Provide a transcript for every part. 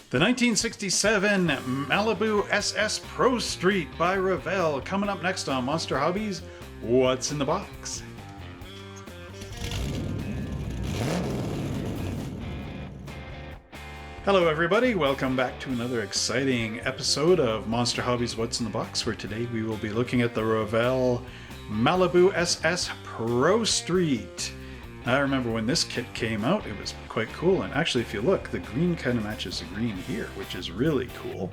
The 1967 Malibu SS Pro Street by Revell, coming up next on Monster Hobbies. What's in the box? Hello everybody, welcome back to another exciting episode of Monster Hobbies What's in the Box, where today we will be looking at the Revell Malibu SS Pro Street. I remember when this kit came out, it was quite cool, and actually if you look, the green kind of matches the green here, which is really cool.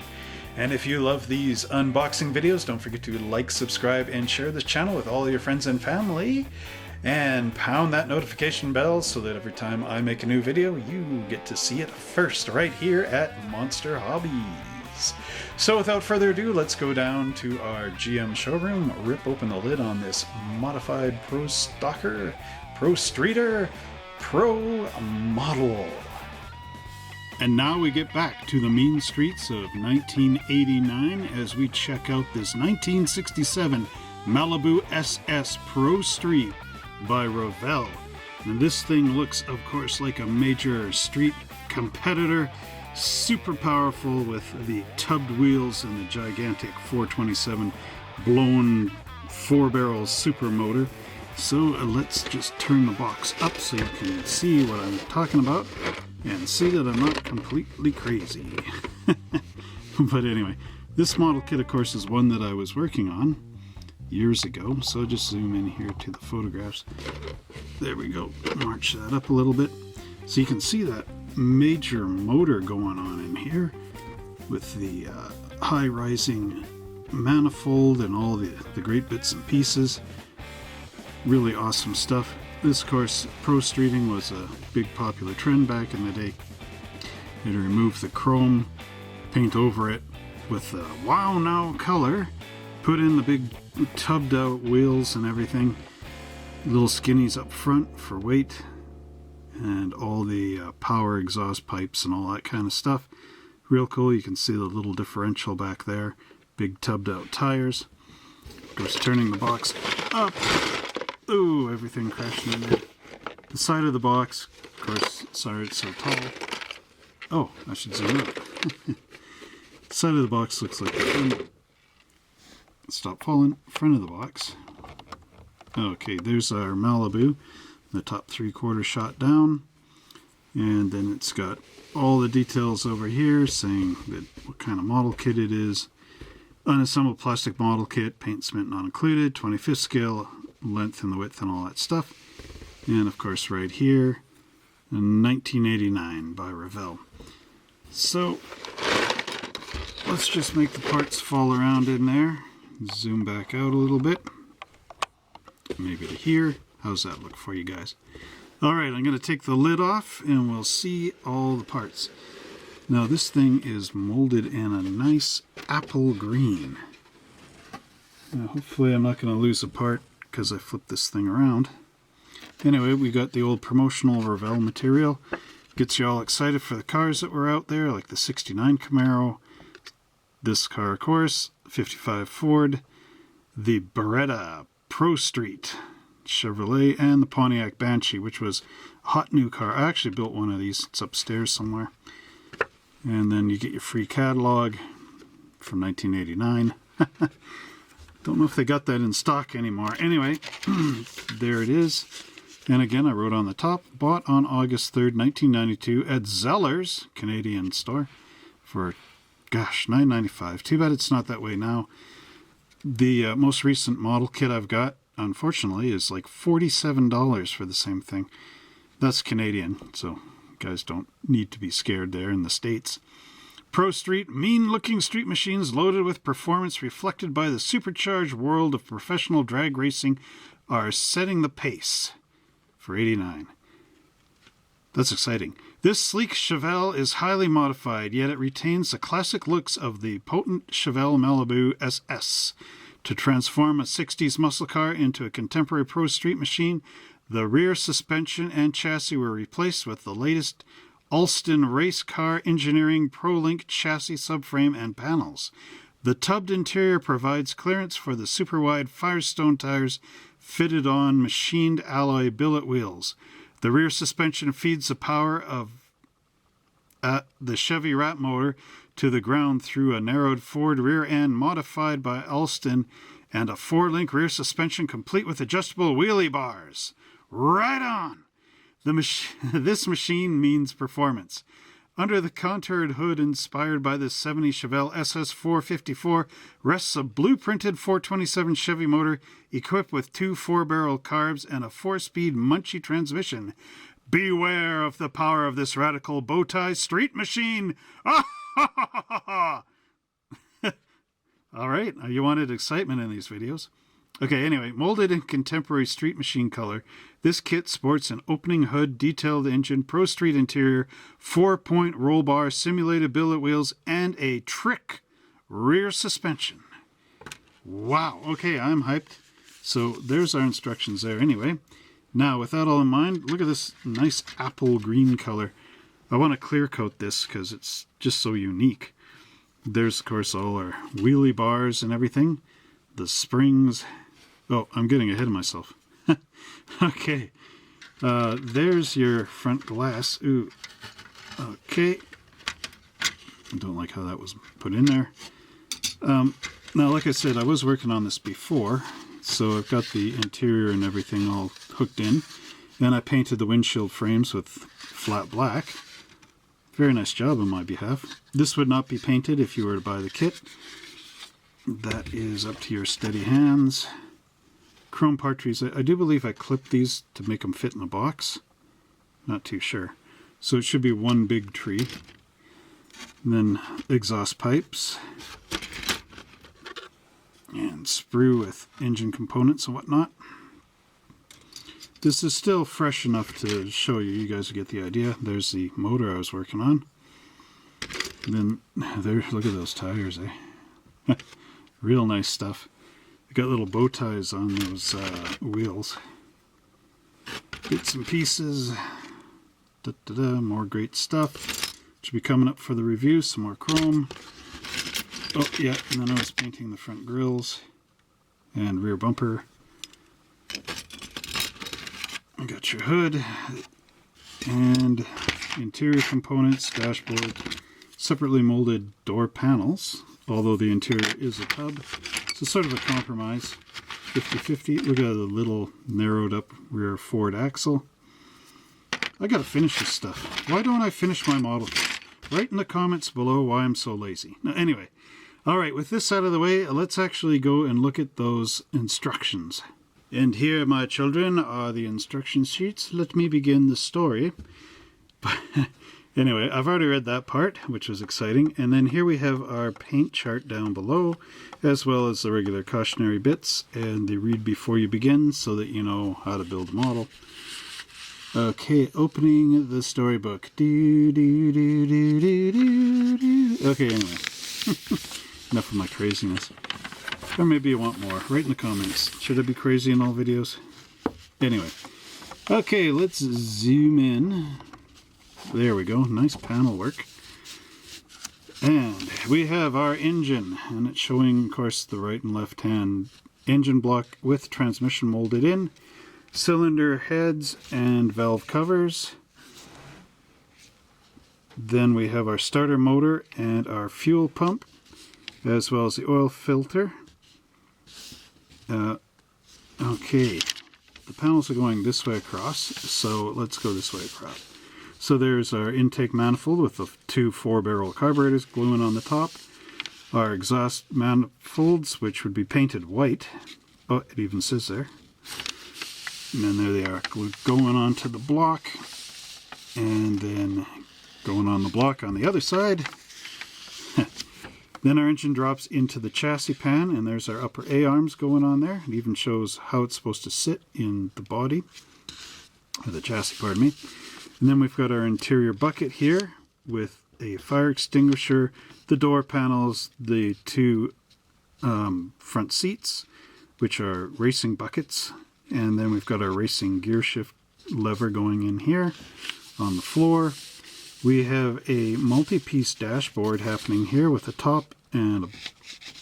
And if you love these unboxing videos, don't forget to like, subscribe, and share this channel with all your friends and family. And pound that notification bell so that every time I make a new video, you get to see it first right here at Monster Hobbies. So without further ado, let's go down to our GM showroom, rip open the lid on this modified Pro Stalker, Pro Streeter, Pro Model. And now we get back to the mean streets of 1989 as we check out this 1967 Malibu SS Pro Street by Revell. And this thing looks, of course, like a major street competitor. Super powerful with the tubbed wheels and the gigantic 427 blown 4-barrel super motor. So let's just turn the box up so you can see what I'm talking about and see that I'm not completely crazy. But anyway, this model kit, of course, is one that I was working on years ago. So just zoom in here to the photographs. There we go. March that up a little bit. So you can see that major motor going on in here with the high rising manifold and all the great bits and pieces. Really awesome stuff. This, of course, pro streeting was a big popular trend back in the day. You'd remove the chrome, paint over it with the wow now color, put in the big tubbed out wheels and everything, little skinnies up front for weight, and all the power exhaust pipes and all that kind of stuff. Real cool. You can see the little differential back there, big tubbed out tires. Of course, turning the box up. Ooh, everything crashing in there. The side of the box, of course, sorry it's so tall. Oh, I should zoom out. The side of the box looks like the front. Stop falling. Front of the box. Okay, there's our Malibu. The top 3/4 shot down. And then it's got all the details over here saying that what kind of model kit it is. Unassembled plastic model kit, paint, cement not included, 25th scale, length and the width and all that stuff. And of course right here, 1989 by Revell. So let's just make the parts fall around in there. Zoom back out a little bit. Maybe to here. How's that look for you guys? Alright, I'm going to take the lid off and we'll see all the parts. Now this thing is molded in a nice apple green. Now hopefully I'm not going to lose a part because I flipped this thing around. Anyway, we got the old promotional Revell material. Gets you all excited for the cars that were out there, like the 69 Camaro, this car of course, 55 Ford, the Beretta Pro Street Chevrolet, and the Pontiac Banshee, which was a hot new car. I actually built one of these. It's upstairs somewhere. And then you get your free catalog from 1989. Don't know if they got that in stock anymore. Anyway, there it is. And again, I wrote on the top, bought on August 3rd, 1992 at Zeller's Canadian store for, gosh, $9.95. Too bad it's not that way now. The most recent model kit I've got, unfortunately, is like $47 for the same thing. That's Canadian, so you guys don't need to be scared there in the States. Pro Street, mean-looking street machines loaded with performance reflected by the supercharged world of professional drag racing are setting the pace for '89. That's exciting. This sleek Chevelle is highly modified, yet it retains the classic looks of the potent Chevelle Malibu SS. To transform a 60s muscle car into a contemporary pro street machine, the rear suspension and chassis were replaced with the latest Alston race car engineering ProLink chassis subframe and panels. The tubbed interior provides clearance for the super wide Firestone tires fitted on machined alloy billet wheels. The rear suspension feeds the power of the Chevy Rat motor to the ground through a narrowed Ford rear end modified by Alston and a 4-link rear suspension complete with adjustable wheelie bars. Right on! This machine means performance. Under the contoured hood inspired by the 70 Chevelle SS 454 rests a blueprinted 427 Chevy motor equipped with 2 4-barrel carbs and a 4-speed Munchie transmission. Beware of the power of this radical bow-tie street machine! All right, you wanted excitement in these videos. Okay, anyway, molded in contemporary street machine color, this kit sports an opening hood, detailed engine, Pro Street interior, 4-point roll bar, simulated billet wheels, and a trick rear suspension. Wow, okay, I'm hyped. So there's our instructions there anyway. Now, with that all in mind, look at this nice apple green color. I want to clear coat this because it's just so unique. There's, of course, all our wheelie bars and everything. The springs. Oh, I'm getting ahead of myself. Okay. There's your front glass. Ooh. Okay. I don't like how that was put in there. Now, like I said, I was working on this before, so I've got the interior and everything all hooked in. Then I painted the windshield frames with flat black. Very nice job on my behalf. This would not be painted if you were to buy the kit. That is up to your steady hands. Chrome part trees. I do believe I clipped these to make them fit in the box. Not too sure. So it should be one big tree. And then exhaust pipes. And sprue with engine components and whatnot. This is still fresh enough to show you. You guys will get the idea. There's the motor I was working on. And then there, look at those tires, eh? Real nice stuff. They got little bow ties on those wheels. Bits and pieces. More great stuff. Should be coming up for the review. Some more chrome. Oh yeah, and then I was painting the front grills and rear bumper. You got your hood and interior components, dashboard, separately molded door panels, although the interior is a tub. So sort of a compromise, 50-50. Look at the little narrowed up rear Ford axle. I gotta finish this stuff. Why don't I finish my model? Write in the comments below why I'm so lazy. Now, anyway, all right, with this out of the way, let's actually go and look at those instructions. And here, my children, are the instruction sheets. Let me begin the story. Anyway, I've already read that part, which was exciting. And then here we have our paint chart down below, as well as the regular cautionary bits and the read before you begin so that you know how to build a model. Okay, opening the storybook. Okay, anyway. Enough of my craziness. Or maybe you want more. Write in the comments. Should I be crazy in all videos? Anyway. Okay, let's zoom in. There we go. Nice panel work. And we have our engine. And it's showing, of course, the right and left hand engine block with transmission molded in. Cylinder heads and valve covers. Then we have our starter motor and our fuel pump, as well as the oil filter. Okay, the panels are going this way across, so let's go this way across. So there's our intake manifold with the 2 4-barrel carburetors gluing on the top. Our exhaust manifolds, which would be painted white. Oh, it even says there. And then there they are, going onto the block. And then going on the block on the other side. Then our engine drops into the chassis pan, and there's our upper A-arms going on there. It even shows how it's supposed to sit in the body, or the chassis, pardon me. And then we've got our interior bucket here with a fire extinguisher, the door panels, the 2 front seats, which are racing buckets. And then we've got our racing gear shift lever going in here on the floor. We have a multi-piece dashboard happening here with a top and a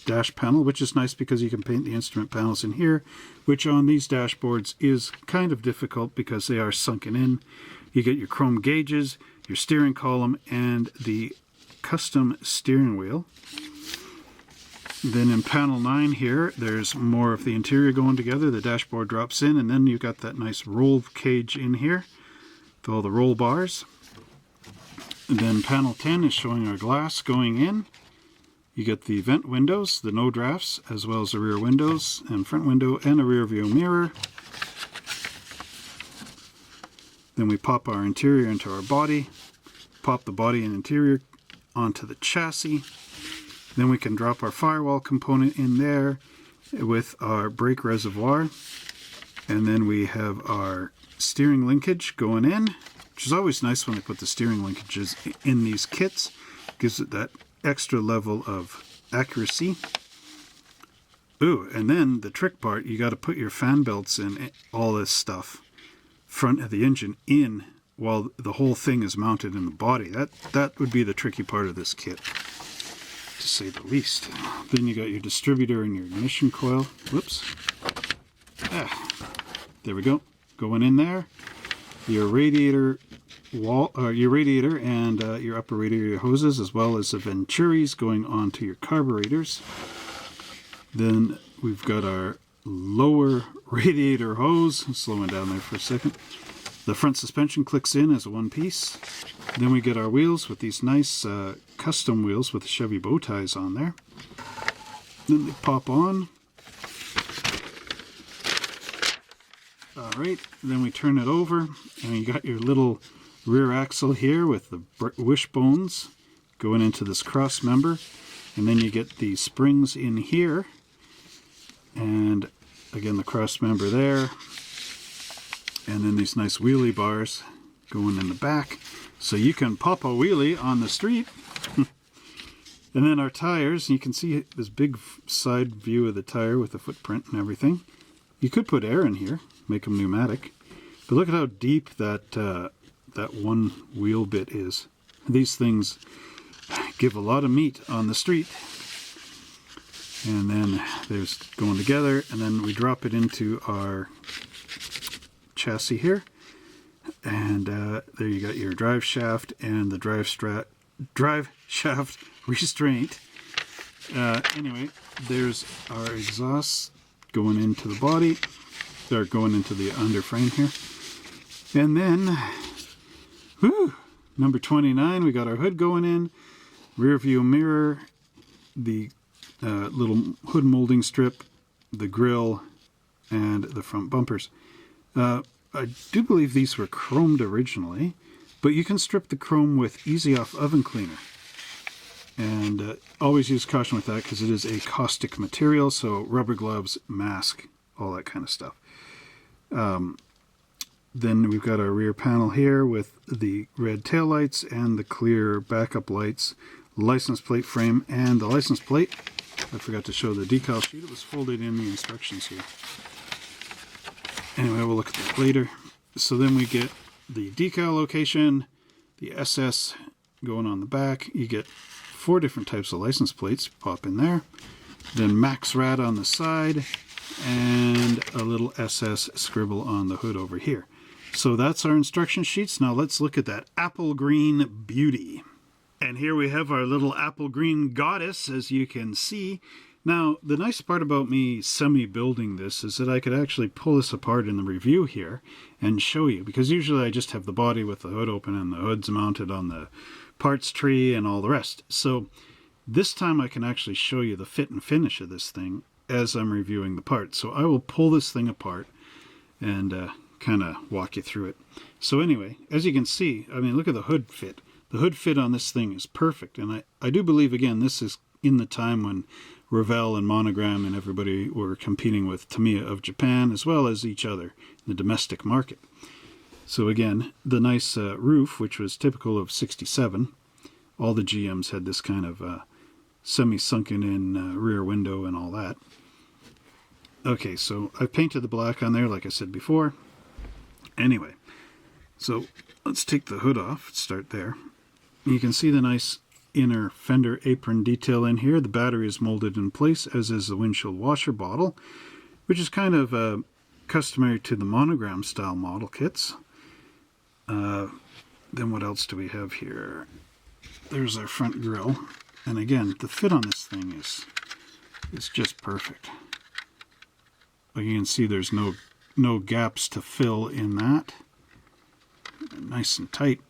dash panel, which is nice because you can paint the instrument panels in here, which on these dashboards is kind of difficult because they are sunken in. You get your chrome gauges, your steering column, and the custom steering wheel. Then in panel 9 here, there's more of the interior going together. The dashboard drops in, and then you've got that nice roll cage in here with all the roll bars. And then panel 10 is showing our glass going in. You get the vent windows, the no drafts, as well as the rear windows and front window and a rear view mirror. Then we pop our interior into our body, pop the body and interior onto the chassis. Then we can drop our firewall component in there with our brake reservoir. And then we have our steering linkage going in, which is always nice when they put the steering linkages in these kits. Gives it that extra level of accuracy. Ooh, and then the trick part, you got to put your fan belts and all this stuff, front of the engine, in while the whole thing is mounted in the body. That would be the tricky part of this kit, to say the least. Then you got your distributor and your ignition coil. Whoops. There we go. Going in there. Your radiator wall, your radiator and your upper radiator hoses, as well as the venturis going onto your carburetors. Then we've got our lower radiator hose. I'm slowing down there for a second. The front suspension clicks in as a one piece. Then we get our wheels with these nice custom wheels with the Chevy bow ties on there. Then they pop on. Alright, then we turn it over, and you got your little rear axle here with the wishbones going into this cross member. And then you get the springs in here. And again, the cross member there. And then these nice wheelie bars going in the back, so you can pop a wheelie on the street. And then our tires, you can see this big side view of the tire with the footprint and everything. You could put air in here, make them pneumatic, but look at how deep that that one wheel bit is. These things give a lot of meat on the street. And then there's going together, and then we drop it into our chassis here, and there you got your drive shaft and the drive shaft restraint. Anyway, there's our exhaust going into the body. They're going into the under frame here, and then number 29, we got our hood going in, rear view mirror, the little hood molding strip, the grille, and the front bumpers. I do believe these were chromed originally, but you can strip the chrome with Easy Off Oven Cleaner. And always use caution with that because it is a caustic material, so rubber gloves, mask, all that kind of stuff. Then we've got our rear panel here with the red taillights and the clear backup lights, license plate frame, and the license plate. I forgot to show the decal sheet. It was folded in the instructions here. Anyway, we'll look at that later. So then we get the decal location, the SS going on the back. You get 4 different types of license plates. Pop in there. Then Max Rad on the side, and a little SS scribble on the hood over here. So that's our instruction sheets. Now let's look at that apple green beauty. And here we have our little apple green goddess, as you can see. Now, the nice part about me semi-building this is that I could actually pull this apart in the review here and show you, because usually I just have the body with the hood open and the hood's mounted on the parts tree and all the rest. So this time I can actually show you the fit and finish of this thing as I'm reviewing the parts. So I will pull this thing apart and kind of walk you through it. So anyway, as you can see, I mean, look at the hood fit. The hood fit on this thing is perfect, and I do believe, again, this is in the time when Revell and Monogram and everybody were competing with Tamiya of Japan, as well as each other in the domestic market. So again, the nice roof, which was typical of 67. All the GMs had this kind of semi-sunken in rear window and all that. Okay, so I painted the black on there, like I said before. Anyway, so let's take the hood off, start there. You can see the nice inner fender apron detail in here. The battery is molded in place, as is the windshield washer bottle, which is kind of customary to the Monogram style model kits. Then what else do we have here? There's our front grille. And again, the fit on this thing is just perfect. Like you can see, there's no gaps to fill in that. Nice and tight.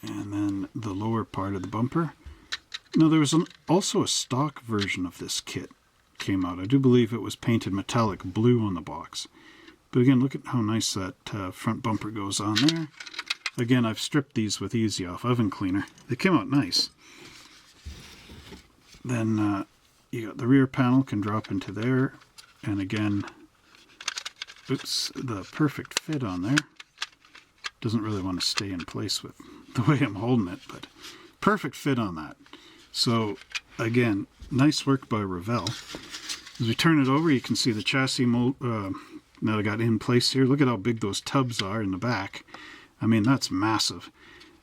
And then the lower part of the bumper. Now there was also a stock version of this kit came out. I do believe it was painted metallic blue on the box. But again, look at how nice that front bumper goes on there. Again, I've stripped these with Easy Off oven cleaner. They came out nice. Then you got the rear panel can drop into there. And again, oops, the perfect fit on there. Doesn't really want to stay in place with the way I'm holding it, but perfect fit on that. So again, nice work by Revell. As we turn it over, you can see the chassis mold that I got in place here. Look at how big those tubs are in the back. I mean, that's massive.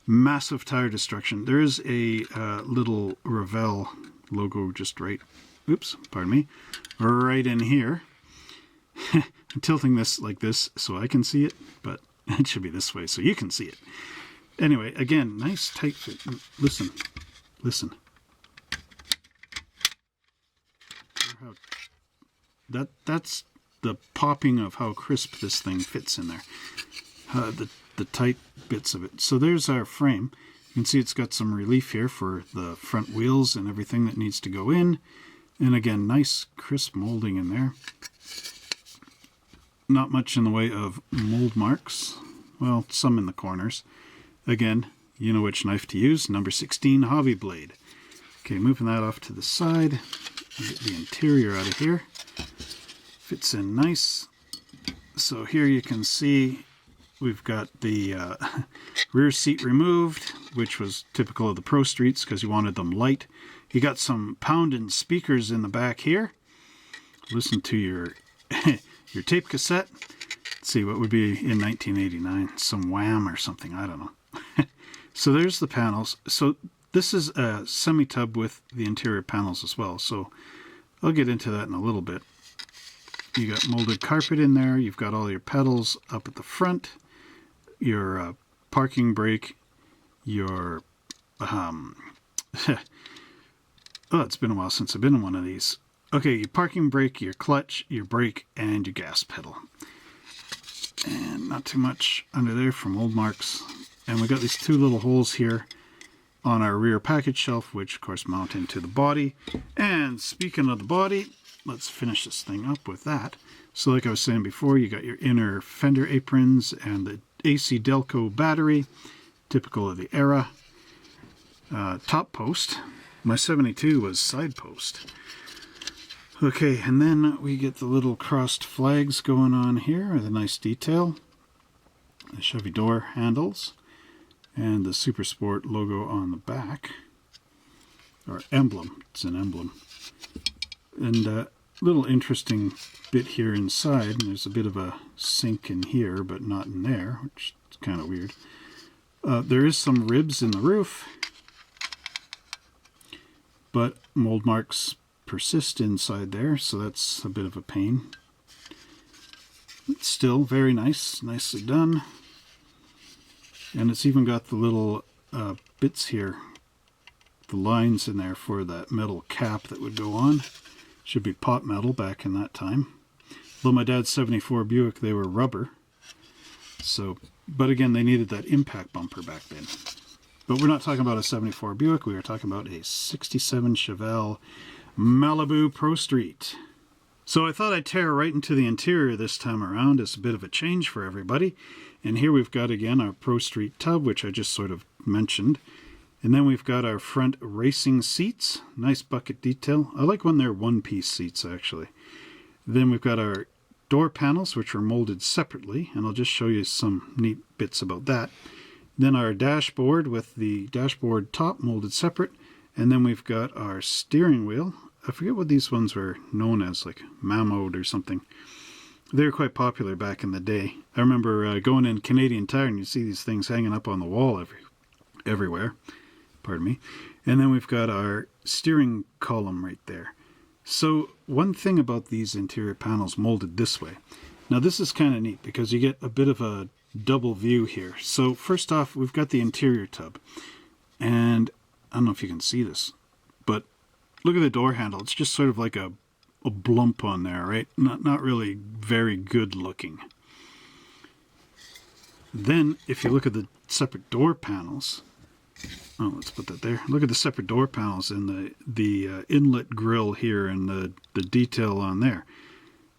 Massive tire destruction. There is a little Revell logo just right, oops, pardon me, right in here. I'm tilting this like this so I can see it, but it should be this way so you can see it. Anyway, again, nice tight fit. Listen, listen. That's the popping of how crisp this thing fits in there. The tight bits of it. So there's our frame. You can see it's got some relief here for the front wheels and everything that needs to go in. And again, nice crisp molding in there. Not much in the way of mold marks. Well, some in the corners. Again, you know which knife to use. Number 16 hobby blade. Okay, moving that off to the side. Get the interior out of here. Fits in nice. So here you can see we've got the rear seat removed, which was typical of the Pro Streets because you wanted them light. You got some pounding speakers in the back here. Listen to your your tape cassette. Let's see what would be in 1989. Some Wham or something, I don't know. So there's the panels. So this is a semi-tub with the interior panels as well. So I'll get into that in a little bit. You got molded carpet in there. You've got all your pedals up at the front. Your parking brake. Your oh, it's been a while since I've been in one of these. Okay, your parking brake, your clutch, your brake, and your gas pedal. And not too much under there from mold marks. And we got these two little holes here on our rear package shelf, which of course mount into the body. And speaking of the body, let's finish this thing up with that. So like I was saying before, you got your inner fender aprons and the AC Delco battery, typical of the era. Top post. My 72 was side post. Okay, and then we get the little crossed flags going on here with a nice detail. The Chevy door handles. And the Super Sport logo on the back. Or emblem. It's an emblem. And a little interesting bit here inside. There's a bit of a sink in here, but not in there, which is kind of weird. There is some ribs in the roof. But mold marks persist inside there, so that's a bit of a pain. It's still very nice, nicely done. And it's even got the little bits here, the lines in there for that metal cap that would go on. Should be pot metal back in that time. Although my dad's 74 Buick, they were rubber. So, but again, they needed that impact bumper back then. But we're not talking about a 74 Buick, we are talking about a 67 Chevelle Malibu Pro Street. So I thought I'd tear right into the interior this time around as a bit of a change for everybody. And here we've got again our Pro Street tub, which I just sort of mentioned. And then we've got our front racing seats. Nice bucket detail. I like when they're one-piece seats, actually. Then we've got our door panels, which are molded separately. And I'll just show you some neat bits about that. Then our dashboard with the dashboard top molded separate. And then we've got our steering wheel. I forget what these ones were known as, like Mammoth or something. They were quite popular back in the day. I remember going in Canadian Tire and you see these things hanging up on the wall everywhere. Pardon me. And then we've got our steering column right there. So one thing about these interior panels molded this way. Now this is kind of neat because you get a bit of a double view here. So first off, we've got the interior tub. And I don't know if you can see this, but look at the door handle. It's just sort of like a blump on there, right? Not really very good looking. Then, if you look at the separate door panels, oh, let's put that there. Look at the separate door panels and the inlet grill here and the detail on there.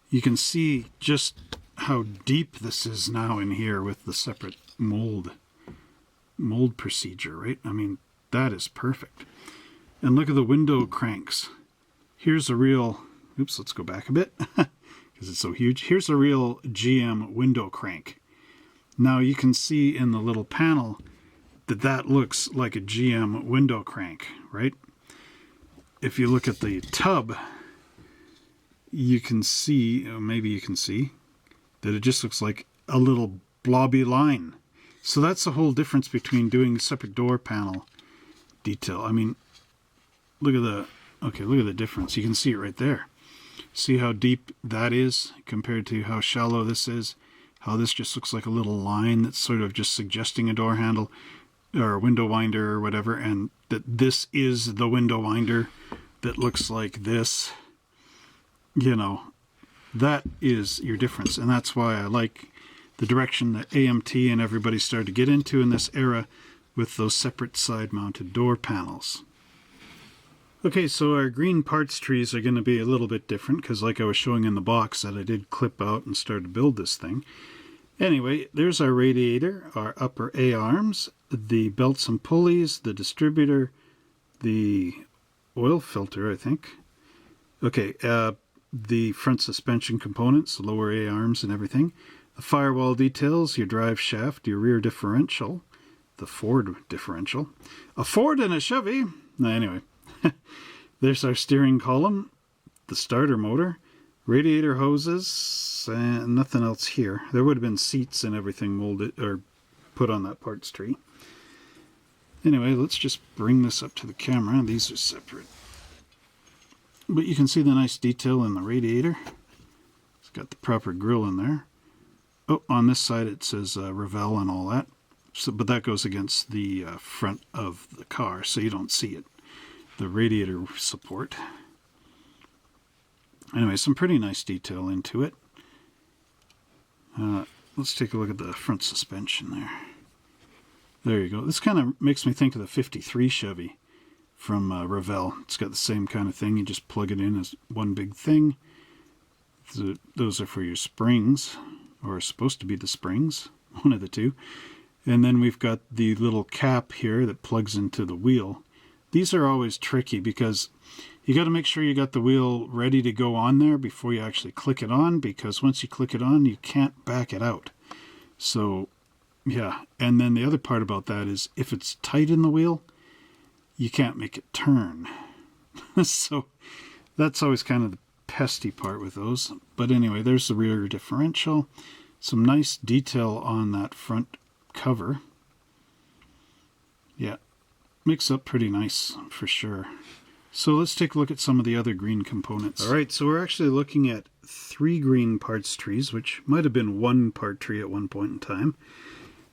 You can see just how deep this is now in here with the separate mold procedure, right? I mean, that is perfect. And look at the window cranks. Here's a real, oops, let's go back a bit because it's so huge. Here's a real GM window crank. Now you can see in the little panel that looks like a GM window crank, right? If you look at the tub, you can see, maybe you can see, that it just looks like a little blobby line. So that's the whole difference between doing a separate door panel detail. I mean, look at the difference. You can see it right there. See how deep that is compared to how shallow this is? How this just looks like a little line that's sort of just suggesting a door handle or a window winder or whatever, and that this is the window winder that looks like this. You know, that is your difference, and that's why I like the direction that AMT and everybody started to get into in this era with those separate side-mounted door panels. Okay, so our green parts trees are going to be a little bit different because, like I was showing in the box that I did clip out and start to build this thing. Anyway, there's our radiator, our upper A-arms, the belts and pulleys, the distributor, the oil filter, I think. Okay, the front suspension components, the lower A-arms and everything. The firewall details, your drive shaft, your rear differential, the Ford differential. A Ford and a Chevy. Anyway, there's our steering column, the starter motor, radiator hoses, and nothing else here. There would have been seats and everything molded or put on that parts tree. Anyway, let's just bring this up to the camera. These are separate. But you can see the nice detail in the radiator. It's got the proper grill in there. Oh, on this side it says Revell and all that. So, but that goes against the front of the car, so you don't see it. The radiator support. Anyway, some pretty nice detail into it. Let's take a look at the front suspension there. There you go. This kind of makes me think of the 53 Chevy from Revell. It's got the same kind of thing. You just plug it in as one big thing. So those are for your springs, or supposed to be the springs, one of the two. And then we've got the little cap here that plugs into the wheel. These are always tricky because you got to make sure you got the wheel ready to go on there before you actually click it on, because once you click it on, you can't back it out. So, yeah. And then the other part about that is if it's tight in the wheel, you can't make it turn. So that's always kind of the pesty part with those. But anyway, there's the rear differential. Some nice detail on that front cover. Yeah, mix up pretty nice for sure. So let's take a look at some of the other green components. All right, so we're actually looking at 3 green parts trees, which might have been 1 part tree at one point in time.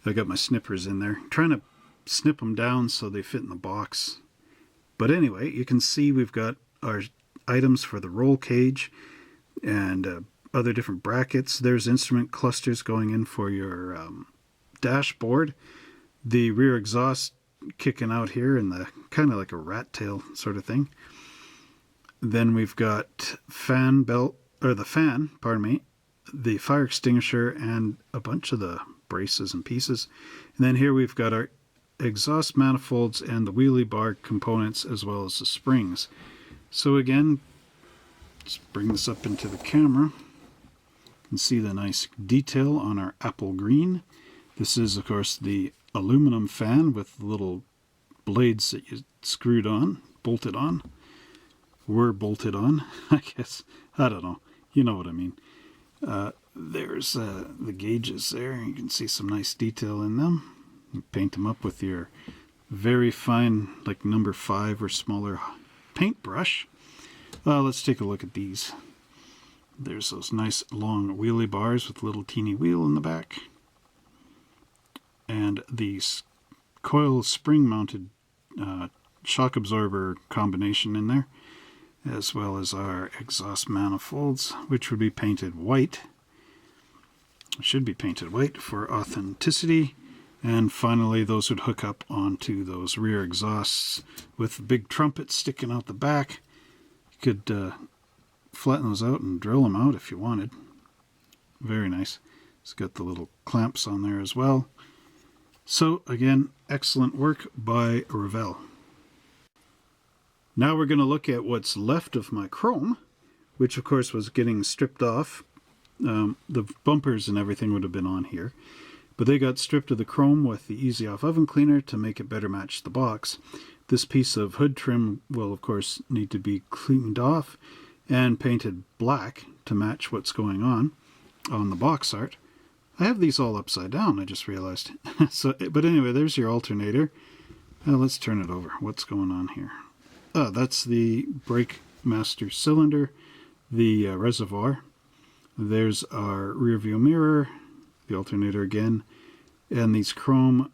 I got my snippers in there, trying to snip them down so they fit in the box. But anyway, you can see we've got our items for the roll cage and other different brackets. There's instrument clusters going in for your dashboard. The rear exhaust kicking out here in the kind of like a rat tail sort of thing. Then we've got fan belt, or the fan, pardon me, the fire extinguisher, and a bunch of the braces and pieces. And then here we've got our exhaust manifolds and the wheelie bar components, as well as the springs. So again, let's bring this up into the camera. You can see the nice detail on our apple green. This is, of course, the aluminum fan with the little blades that you screwed on, bolted on. Were bolted on, I guess. I don't know. You know what I mean. There's the gauges there. You can see some nice detail in them. You paint them up with your very fine, like number 5 or smaller paintbrush. Let's take a look at these. There's those nice long wheelie bars with a little teeny wheel in the back. and the coil spring mounted shock absorber combination in there, as well as our exhaust manifolds, which would be painted white. Should be painted white for authenticity. And finally, those would hook up onto those rear exhausts with big trumpets sticking out the back. You could flatten those out and drill them out if you wanted. Very nice. It's got the little clamps on there as well. So again, excellent work by Revell. Now we're going to look at what's left of my chrome, which of course was getting stripped off. The bumpers and everything would have been on here, but they got stripped of the chrome with the Easy Off oven cleaner to make it better match the box. This piece of hood trim will of course need to be cleaned off and painted black to match what's going on the box art. I have these all upside down, I just realized. But anyway, there's your alternator. Let's turn it over. What's going on here? That's the brake master cylinder, the reservoir. There's our rear view mirror, the alternator again, and these chrome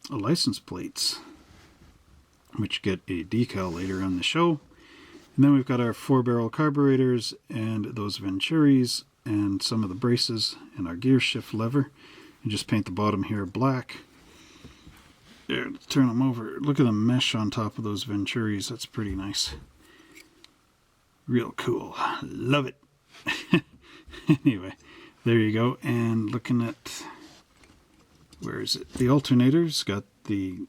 license plates, which get a decal later on the show. And then we've got our 4-barrel carburetors and those Venturis and some of the braces and our gear shift lever. And just paint the bottom here black. There, let's turn them over. Look at the mesh on top of those Venturis. That's pretty nice. Real cool. Love it. Anyway, there you go. And looking at, where is it? The alternator's got the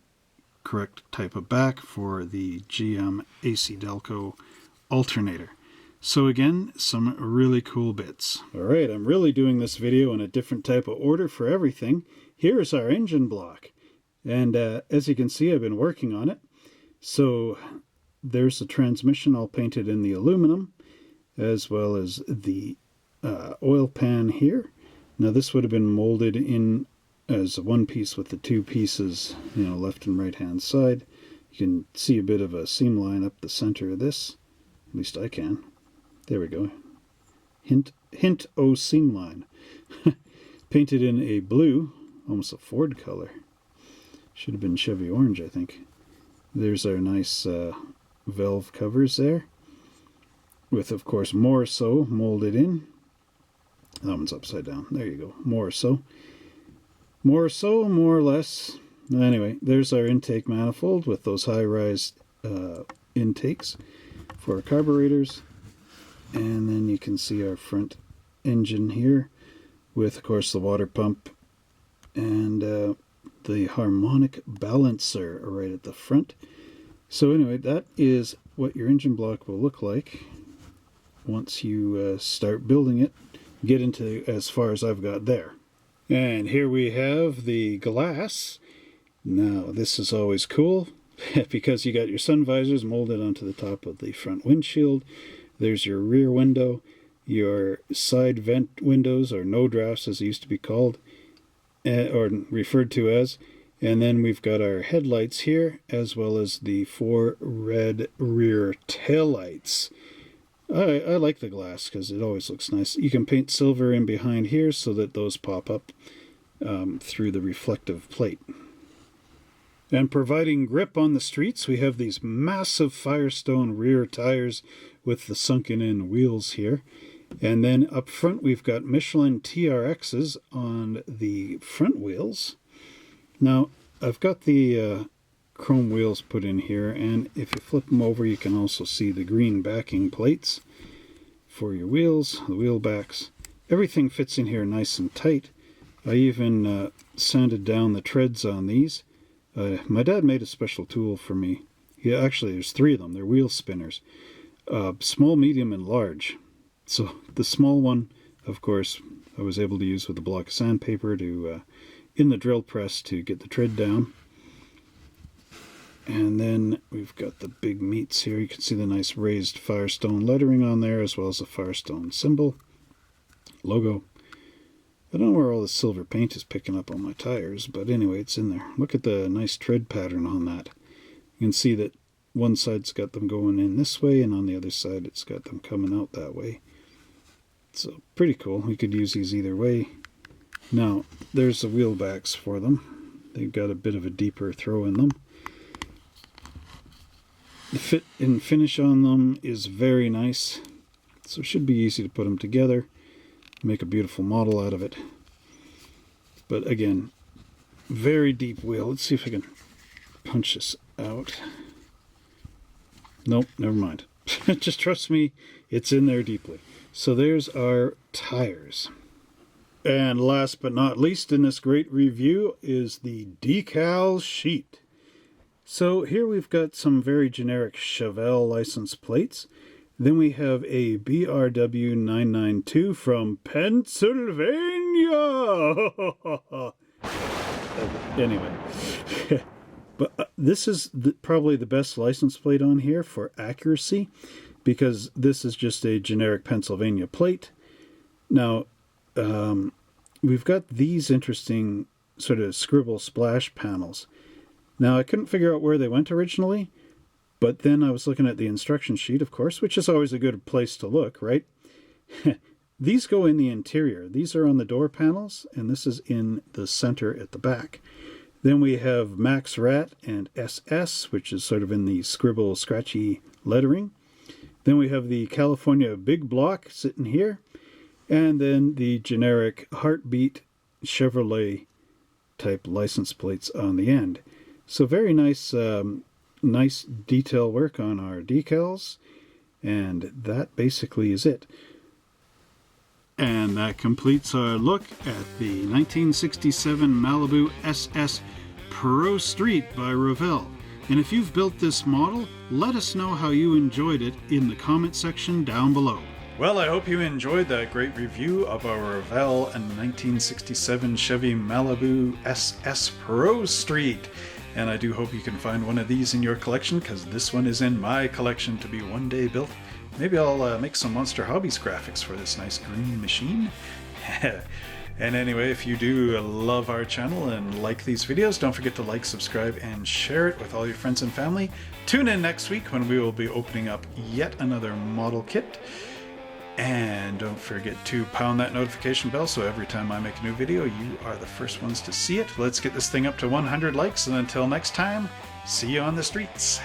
correct type of back for the GM AC Delco alternator. So again, some really cool bits. Alright, I'm really doing this video in a different type of order for everything. Here's our engine block. And as you can see, I've been working on it. So there's the transmission all painted in the aluminum, as well as the oil pan here. Now this would have been molded in as one piece with the two pieces, left and right hand side. You can see a bit of a seam line up the center of this. At least I can. There we go. Hint o seam line. Painted in a blue, almost a Ford color. Should have been Chevy orange, I think. There's our nice valve covers there, with of course more so molded in. That one's upside down. There you go. More so, more or less. Anyway, there's our intake manifold with those high-rise intakes for our carburetors. And then you can see our front engine here with, of course, the water pump and the harmonic balancer right at the front. So anyway, that is what your engine block will look like once you start building it. Get into as far as I've got there. And here we have the glass. Now this is always cool because you got your sun visors molded onto the top of the front windshield. There's your rear window, your side vent windows, or no drafts as they used to be called, or referred to as. And then we've got our headlights here, as well as the 4 red rear taillights. I like the glass because it always looks nice. You can paint silver in behind here so that those pop up through the reflective plate. And providing grip on the streets, we have these massive Firestone rear tires with the sunken in wheels here. And then up front we've got Michelin TRXs on the front wheels. Now I've got the chrome wheels put in here, and if you flip them over you can also see the green backing plates for your wheels, the wheel backs. Everything fits in here nice and tight. I even sanded down the treads on these. My dad made a special tool for me. Yeah, actually there's 3 of them. They're wheel spinners. Small, medium, and large. So the small one, of course, I was able to use with a block of sandpaper to in the drill press to get the tread down. And then we've got the big meats here. You can see the nice raised Firestone lettering on there, as well as the Firestone symbol, logo. I don't know where all the silver paint is picking up on my tires, but anyway, it's in there. Look at the nice tread pattern on that. You can see that one side's got them going in this way, and on the other side it's got them coming out that way. So pretty cool. We could use these either way. Now, there's the wheel backs for them. They've got a bit of a deeper throw in them. The fit and finish on them is very nice, so it should be easy to put them together, make a beautiful model out of it. But again, very deep wheel. Let's see if I can punch this out. Nope, never mind. Just trust me, it's in there deeply. So there's our tires. And last but not least in this great review is the decal sheet. So here we've got some very generic Revell license plates. Then we have a BRW 992 from Pennsylvania. Anyway, but this is probably the best license plate on here for accuracy, because this is just a generic Pennsylvania plate. Now, we've got these interesting sort of scribble splash panels. Now, I couldn't figure out where they went originally, but then I was looking at the instruction sheet, of course, which is always a good place to look, right? These go in the interior. These are on the door panels, and this is in the center at the back. Then we have Max Rat and SS, which is sort of in the scribble scratchy lettering. Then we have the California Big Block sitting here, and then the generic Heartbeat Chevrolet type license plates on the end. So very nice, nice detail work on our decals, and that basically is it. And that completes our look at the 1967 Malibu SS Pro Street by Revell. And if you've built this model, let us know how you enjoyed it in the comment section down below. Well, I hope you enjoyed that great review of our Revell and 1967 Chevy Malibu SS Pro Street. And I do hope you can find one of these in your collection, because this one is in my collection to be one day built. Maybe I'll make some Monster Hobbies graphics for this nice green machine. And anyway, if you do love our channel and like these videos, don't forget to like, subscribe, and share it with all your friends and family. Tune in next week when we will be opening up yet another model kit. And don't forget to pound that notification bell so every time I make a new video, you are the first ones to see it. Let's get this thing up to 100 likes, and until next time, see you on the streets.